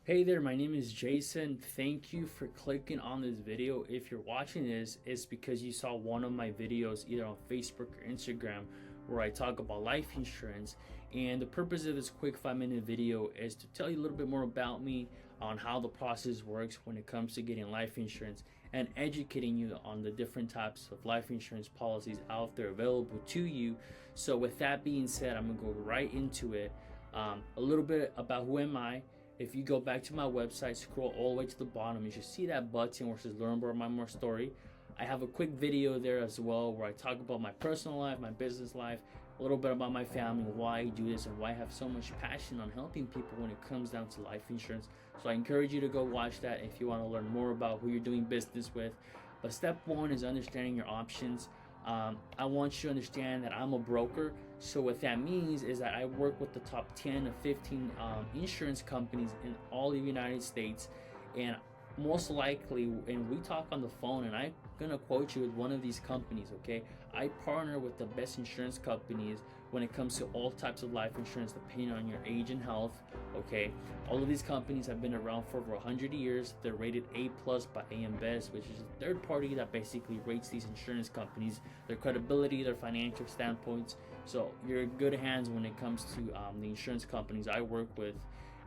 Hey there, my name is Jason. Thank you for clicking on this video. If you're watching this, it's because you saw one of my videos either on Facebook or Instagram where I talk about life insurance. And the purpose of this quick 5-minute video is to tell you a little bit more about me, on how the process works when it comes to getting life insurance, and educating you on the different types of life insurance policies out there available to you. So with that being said, I'm gonna go right into it. A little bit about who am I. If you go back to my website, scroll all the way to the bottom, you should see that button where it says learn about my more story. I have a quick video there as well where I talk about my personal life, my business life, a little bit about my family, why I do this, and why I have so much passion on helping people when it comes down to life insurance. So I encourage you to go watch that if you want to learn more about who you're doing business with. But step one is understanding your options. I want you to understand that I'm a broker. So what that means is that I work with the top 10 to 15 insurance companies in all the United States, and most likely, and we talk on the phone, and I'm gonna quote you with one of these companies. Okay, I partner with the best insurance companies when it comes to all types of life insurance, depending on your age and health. Okay, all of these companies have been around for over 100 years. They're rated A plus by AM Best, which is a third party that basically rates these insurance companies, their credibility, their financial standpoints. So you're in good hands when it comes to the insurance companies I work with,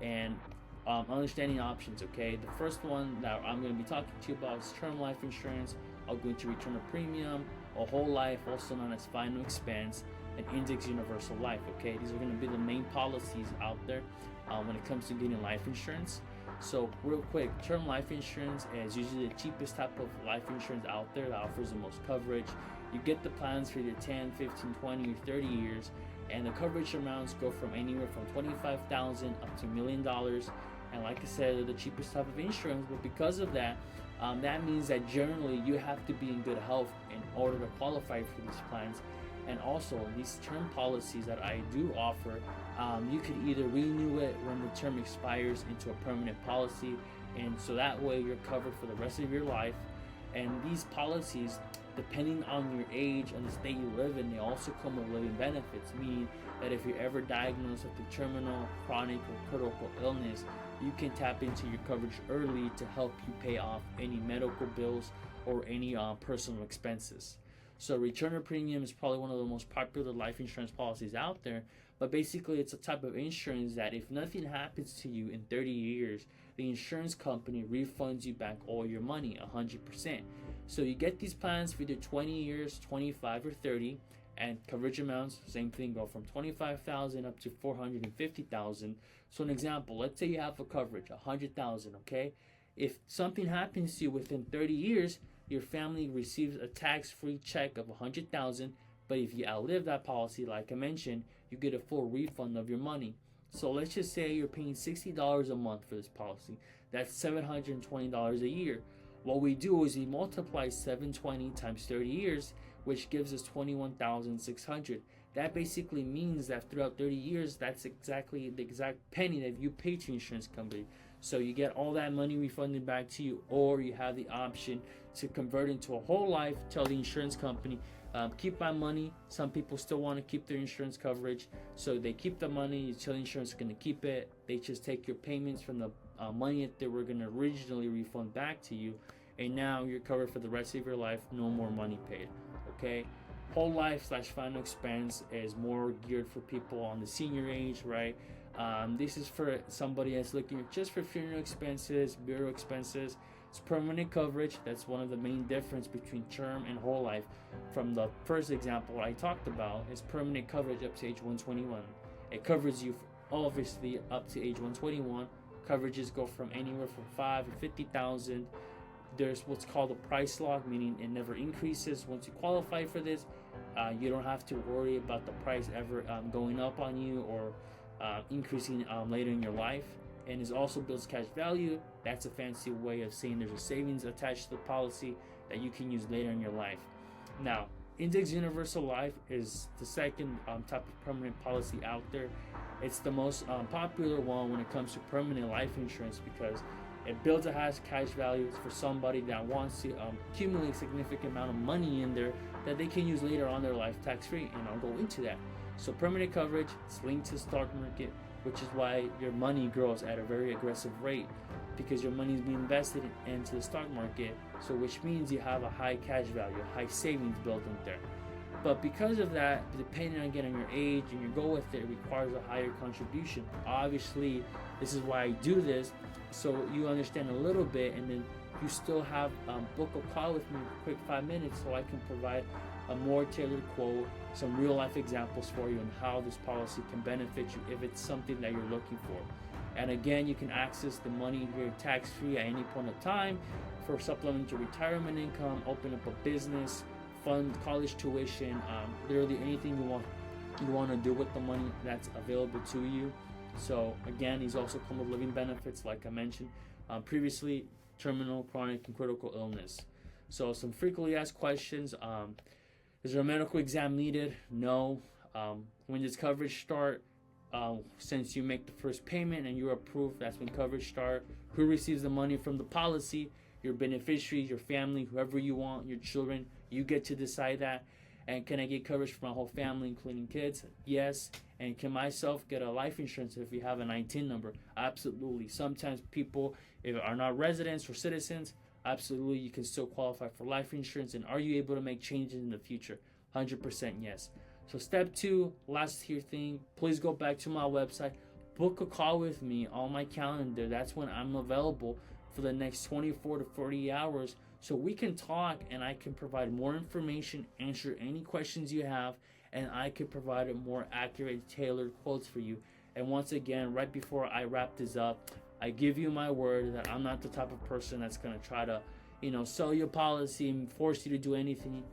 and understanding options. Okay, the first one that I'm going to be talking to you about is term life insurance. I'll go into return of premium, a whole life, also known as final expense, and index universal life. Okay, these are going to be the main policies out there when it comes to getting life insurance. So real quick, term life insurance is usually the cheapest type of life insurance out there that offers the most coverage. You get the plans for your 10, 15, 20, or 30 years, and the coverage amounts go from anywhere from $25,000 up to $1,000,000. And like I said, they're the cheapest type of insurance, but because of that, that means that generally you have to be in good health in order to qualify for these plans. And also, these term policies that I do offer, you could either renew it when the term expires into a permanent policy, and so that way you're covered for the rest of your life. And these policies, depending on your age and the state you live in, they also come with living benefits, meaning that if you're ever diagnosed with a terminal, chronic, or critical illness, you can tap into your coverage early to help you pay off any medical bills or any personal expenses. So return of premium is probably one of the most popular life insurance policies out there, but basically it's a type of insurance that if nothing happens to you in 30 years, the insurance company refunds you back all your money 100%. So you get these plans for either 20 years, 25, or 30, and coverage amounts, same thing, go from 25,000 up to 450,000. So an example, let's say you have a coverage 100,000. Okay, if something happens to you within 30 years, your family receives a tax-free check of 100,000. But if you outlive that policy, like I mentioned, you get a full refund of your money. So let's just say you're paying $60 a month for this policy. That's $720 a year. What we do is we multiply 720 times 30 years, which gives us 21,600. That basically means that throughout 30 years, that's exactly the exact penny that you pay to insurance company. So you get all that money refunded back to you, or you have the option to convert into a whole life. Tell the insurance company, keep my money. Some people still want to keep their insurance coverage, so they keep the money. You tell the insurance is going to keep it. They just take your payments from the money that they were going to originally refund back to you, and now you're covered for the rest of your life. No more money paid. Okay, whole life slash final expense is more geared for people on the senior age, right? This is for somebody that's looking just for funeral expenses, burial expenses. It's permanent coverage. That's one of the main difference between term and whole life. From the first example I talked about, is permanent coverage up to age 121. It covers you obviously up to age 121. Coverages go from anywhere from 5 to 50,000. There's what's called a price lock, meaning it never increases. Once you qualify for this, you don't have to worry about the price ever going up on you or increasing later in your life. And it also builds cash value. That's a fancy way of saying there's a savings attached to the policy that you can use later in your life. Now, Index Universal Life is the second type of permanent policy out there. It's the most popular one when it comes to permanent life insurance because it builds a cash value for somebody that wants to accumulate a significant amount of money in there that they can use later on their life tax-free, and I'll go into that. So permanent coverage, it's linked to the stock market. which is why your money grows at a very aggressive rate, because your money is being invested into the stock market, so which means you have a high cash value, high savings built in there. But because of that, depending again on your age and your goal with it requires a higher contribution. Obviously, this is why I do this, so you understand a little bit, and then you still have book a call with me, quick 5 minutes, so I can provide a more tailored quote, some real life examples for you, and how this policy can benefit you if it's something that you're looking for. And again, you can access the money here tax free at any point of time for supplemental retirement income, open up a business, fund college tuition, literally anything you want to do with the money that's available to you. So again, these also come with living benefits, like I mentioned previously, terminal, chronic, and critical illness. So some frequently asked questions: is there a medical exam needed? No. When does coverage start? Since you make the first payment and you're approved, that's when coverage start. Who receives the money from the policy? Your beneficiaries, your family, whoever you want, your children. You get to decide that. And can I get coverage for my whole family, including kids? Yes. And can myself get a life insurance if we have an ITIN number? Absolutely. Sometimes people are not residents or citizens. Absolutely, you can still qualify for life insurance. And are you able to make changes in the future? 100% yes. So step 2, last here thing, please go back to my website, book a call with me on my calendar. That's when I'm available for the next 24 to 40 hours, so we can talk and I can provide more information, answer any questions you have, and I can provide a more accurate, tailored quotes for you. And once again, right before I wrap this up, I give you my word that I'm not the type of person that's going to try to, sell you a policy and force you to do anything.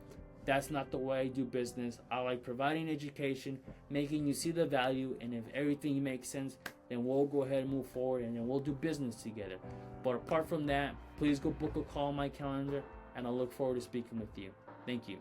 That's not the way I do business. I like providing education, making you see the value, and if everything makes sense, then we'll go ahead and move forward, and then we'll do business together. But apart from that, please go book a call on my calendar, and I look forward to speaking with you. Thank you.